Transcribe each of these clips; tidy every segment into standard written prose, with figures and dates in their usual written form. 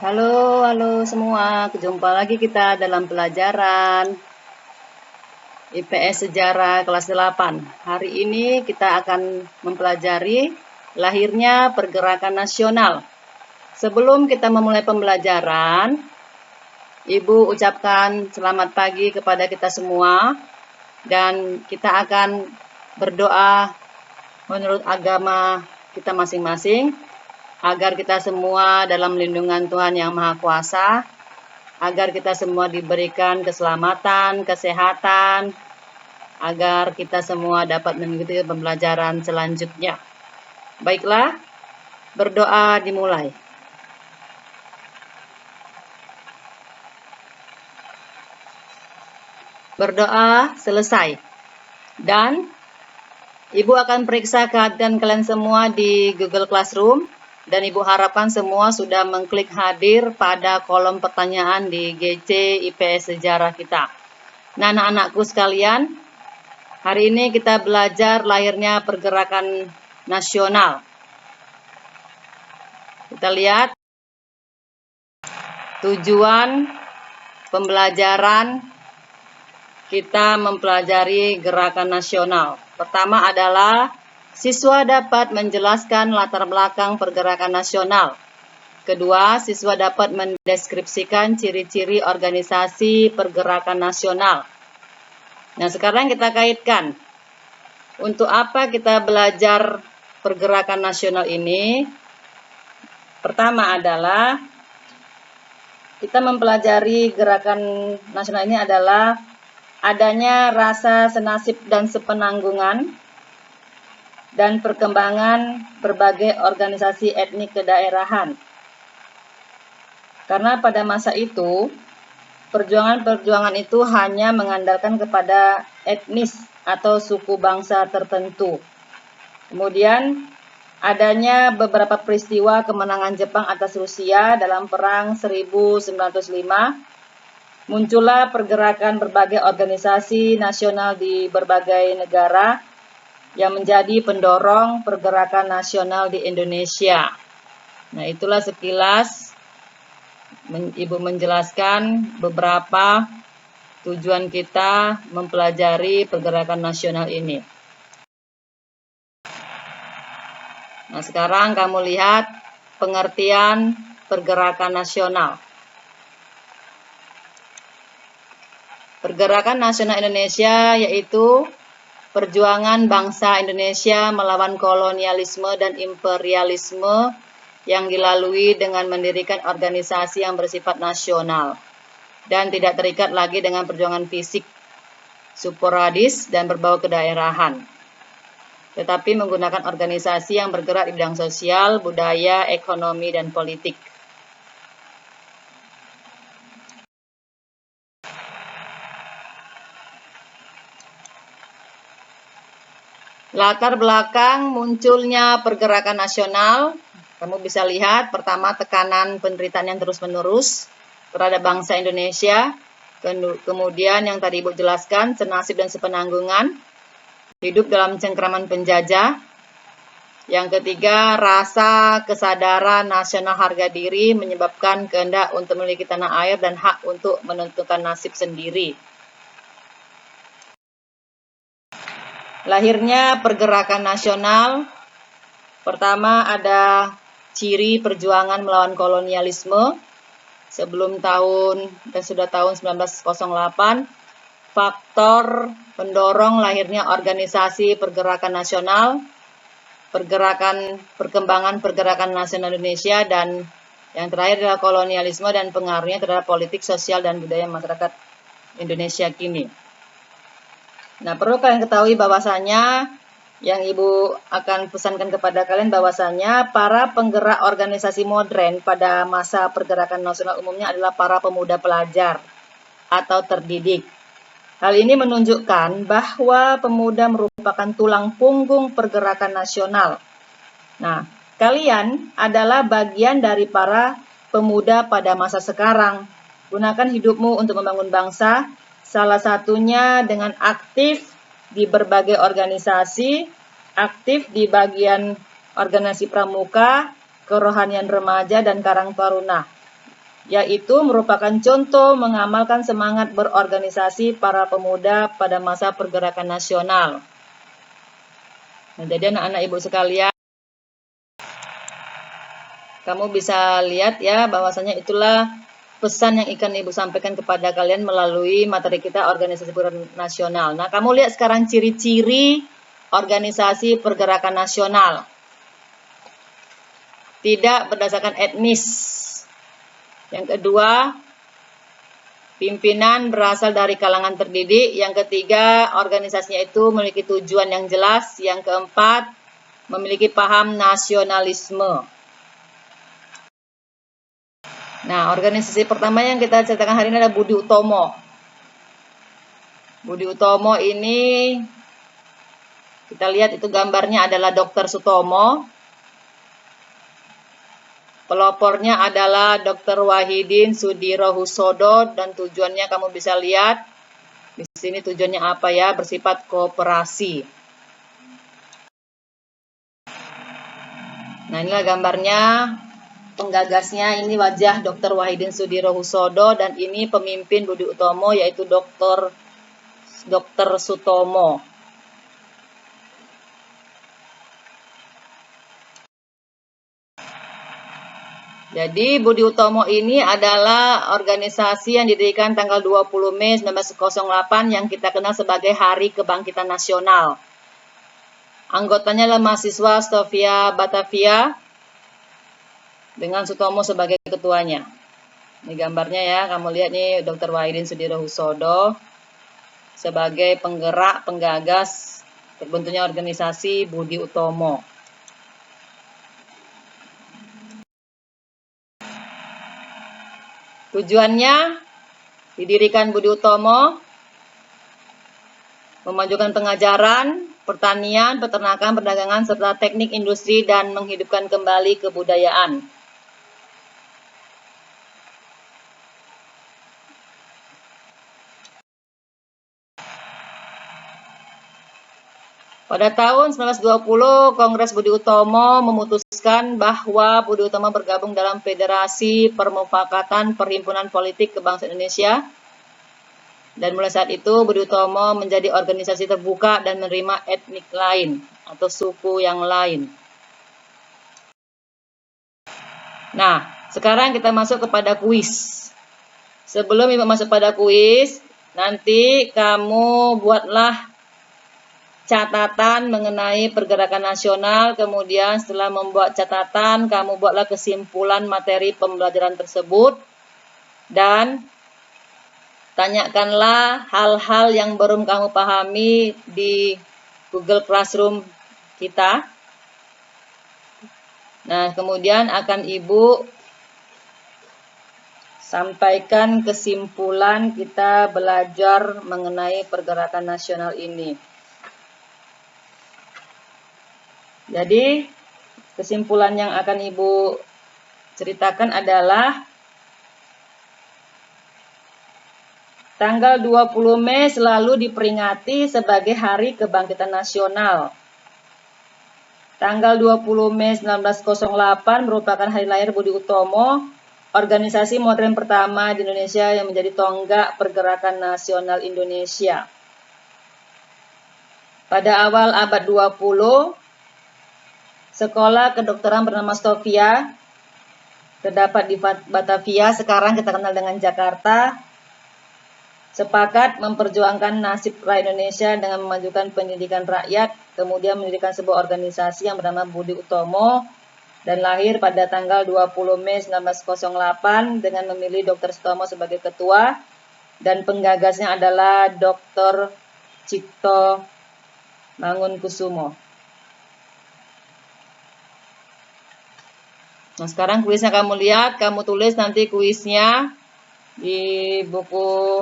Halo semua, jumpa lagi kita dalam pelajaran IPS Sejarah kelas 8. Hari ini kita akan mempelajari lahirnya pergerakan nasional. Sebelum kita memulai pembelajaran, Ibu ucapkan selamat pagi kepada kita semua dan kita akan berdoa menurut agama kita masing-masing, agar kita semua dalam lindungan Tuhan Yang Maha Kuasa, agar kita semua diberikan keselamatan, kesehatan, agar kita semua dapat mengikuti pembelajaran selanjutnya. Baiklah, berdoa dimulai. Berdoa selesai. Dan Ibu akan periksa kehadiran kalian semua di Google Classroom. Dan Ibu harapkan semua sudah mengklik hadir pada kolom pertanyaan di GC IPS Sejarah kita. Nah, anak-anakku sekalian, hari ini kita belajar lahirnya pergerakan nasional. Kita lihat tujuan pembelajaran kita mempelajari gerakan nasional. Pertama adalah siswa dapat menjelaskan latar belakang pergerakan nasional. Kedua, siswa dapat mendeskripsikan ciri-ciri organisasi pergerakan nasional. Nah, sekarang kita kaitkan. Untuk apa kita belajar pergerakan nasional ini? Pertama adalah kita mempelajari gerakan nasional ini adalah adanya rasa senasib dan sepenanggungan dan perkembangan berbagai organisasi etnik kedaerahan. Karena pada masa itu, perjuangan itu hanya mengandalkan kepada etnis atau suku bangsa tertentu. Kemudian, adanya beberapa peristiwa kemenangan Jepang atas Rusia dalam Perang 1905, muncullah pergerakan berbagai organisasi nasional di berbagai negara yang menjadi pendorong pergerakan nasional di Indonesia. Nah, itulah sekilas Ibu menjelaskan beberapa tujuan kita mempelajari pergerakan nasional ini. Nah, sekarang kamu lihat pengertian pergerakan nasional. Pergerakan nasional Indonesia yaitu perjuangan bangsa Indonesia melawan kolonialisme dan imperialisme yang dilalui dengan mendirikan organisasi yang bersifat nasional dan tidak terikat lagi dengan perjuangan fisik, sporadis dan berbau kedaerahan, tetapi menggunakan organisasi yang bergerak di bidang sosial, budaya, ekonomi, dan politik. Latar belakang munculnya pergerakan nasional, kamu bisa lihat pertama tekanan penderitaan yang terus-menerus terhadap bangsa Indonesia, kemudian yang tadi Ibu jelaskan, senasib dan sepenanggungan, hidup dalam cengkraman penjajah. Yang ketiga, rasa kesadaran nasional harga diri menyebabkan kehendak untuk memiliki tanah air dan hak untuk menentukan nasib sendiri. Lahirnya pergerakan nasional, pertama ada ciri perjuangan melawan kolonialisme sebelum tahun dan sudah tahun 1908, faktor pendorong lahirnya organisasi pergerakan nasional, perkembangan pergerakan nasional Indonesia, dan yang terakhir adalah kolonialisme dan pengaruhnya terhadap politik, sosial, dan budaya masyarakat Indonesia kini. Nah, perlu kalian ketahui bahwasanya yang Ibu akan pesankan kepada kalian bahwasanya para penggerak organisasi modern pada masa pergerakan nasional umumnya adalah para pemuda pelajar atau terdidik. Hal ini menunjukkan bahwa pemuda merupakan tulang punggung pergerakan nasional. Nah, kalian adalah bagian dari para pemuda pada masa sekarang. Gunakan hidupmu untuk membangun bangsa, salah satunya dengan aktif di berbagai organisasi, aktif di bagian organisasi pramuka, kerohanian remaja, dan karang taruna. yaitu merupakan contoh mengamalkan semangat berorganisasi para pemuda pada masa pergerakan nasional. Nah, jadi anak-anak ibu sekalian, kamu bisa lihat ya bahwasanya itulah pesan yang ikan ibu sampaikan kepada kalian melalui materi kita organisasi pergerakan nasional. Nah, kamu lihat sekarang ciri-ciri organisasi pergerakan nasional. Tidak berdasarkan etnis. Yang kedua, pimpinan berasal dari kalangan terdidik. Yang ketiga, organisasinya itu memiliki tujuan yang jelas. Yang keempat, memiliki paham nasionalisme. Nah, organisasi pertama yang kita ceritakan hari ini adalah Budi Utomo. Budi Utomo ini, kita lihat itu gambarnya adalah Dr. Sutomo. Pelopornya adalah Dr. Wahidin Sudirohusodo dan tujuannya kamu bisa lihat di sini tujuannya apa ya, bersifat kooperasi. Nah, inilah gambarnya penggagasnya, ini wajah Dr. Wahidin Sudirohusodo dan ini pemimpin Budi Utomo yaitu Dr. Sutomo. Jadi Budi Utomo ini adalah organisasi yang didirikan tanggal 20 Mei 1908 yang kita kenal sebagai Hari Kebangkitan Nasional. Anggotanya adalah mahasiswa Sofia Batavia dengan Sutomo sebagai ketuanya. Ini gambarnya ya, kamu lihat nih Dr. Wahidin Sudirohusodo sebagai penggerak, penggagas terbentuknya organisasi Budi Utomo. Tujuannya didirikan Budi Utomo memajukan pengajaran, pertanian, peternakan, perdagangan, serta teknik industri dan menghidupkan kembali kebudayaan. Pada tahun 1920, Kongres Budi Utomo memutuskan bahwa Budi Utomo bergabung dalam Federasi Permufakatan Perhimpunan Politik Kebangsaan Indonesia. Dan mulai saat itu Budi Utomo menjadi organisasi terbuka dan menerima etnik lain atau suku yang lain. Nah, sekarang kita masuk kepada kuis. Sebelum Ibu masuk pada kuis, nanti kamu buatlah catatan mengenai pergerakan nasional, kemudian setelah membuat catatan, kamu buatlah kesimpulan materi pembelajaran tersebut, dan tanyakanlah hal-hal yang belum kamu pahami di Google Classroom kita. Nah, kemudian akan Ibu sampaikan kesimpulan kita belajar mengenai pergerakan nasional ini. Jadi, kesimpulan yang akan Ibu ceritakan adalah tanggal 20 Mei selalu diperingati sebagai Hari Kebangkitan Nasional. Tanggal 20 Mei 1908 merupakan hari lahir Budi Utomo, organisasi modern pertama di Indonesia yang menjadi tonggak pergerakan nasional Indonesia. Pada awal abad 20, sekolah kedokteran bernama Sofia terdapat di Batavia, sekarang kita kenal dengan Jakarta, sepakat memperjuangkan nasib rakyat Indonesia dengan memajukan pendidikan rakyat, kemudian mendirikan sebuah organisasi yang bernama Budi Utomo dan lahir pada tanggal 20 Mei 1908 dengan memilih Dr. Sutomo sebagai ketua dan penggagasnya adalah Dr. Cipto Mangunkusumo. Nah, sekarang kuisnya kamu lihat, kamu tulis nanti kuisnya di buku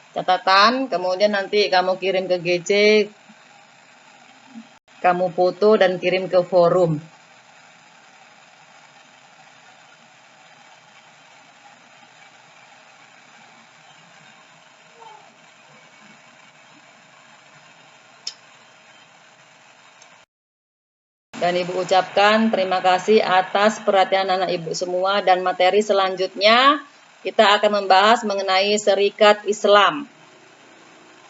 catatan, kemudian nanti kamu kirim ke GC, kamu foto dan kirim ke forum. Dan Ibu ucapkan terima kasih atas perhatian anak Ibu semua, dan materi selanjutnya kita akan membahas mengenai Serikat Islam.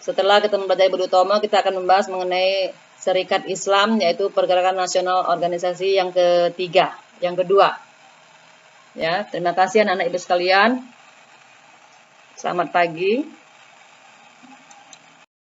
Setelah kita mempelajari Budi Utomo, kita akan membahas mengenai Serikat Islam, yaitu Pergerakan Nasional Organisasi yang kedua. Ya, terima kasih anak-anak ibu sekalian. Selamat pagi.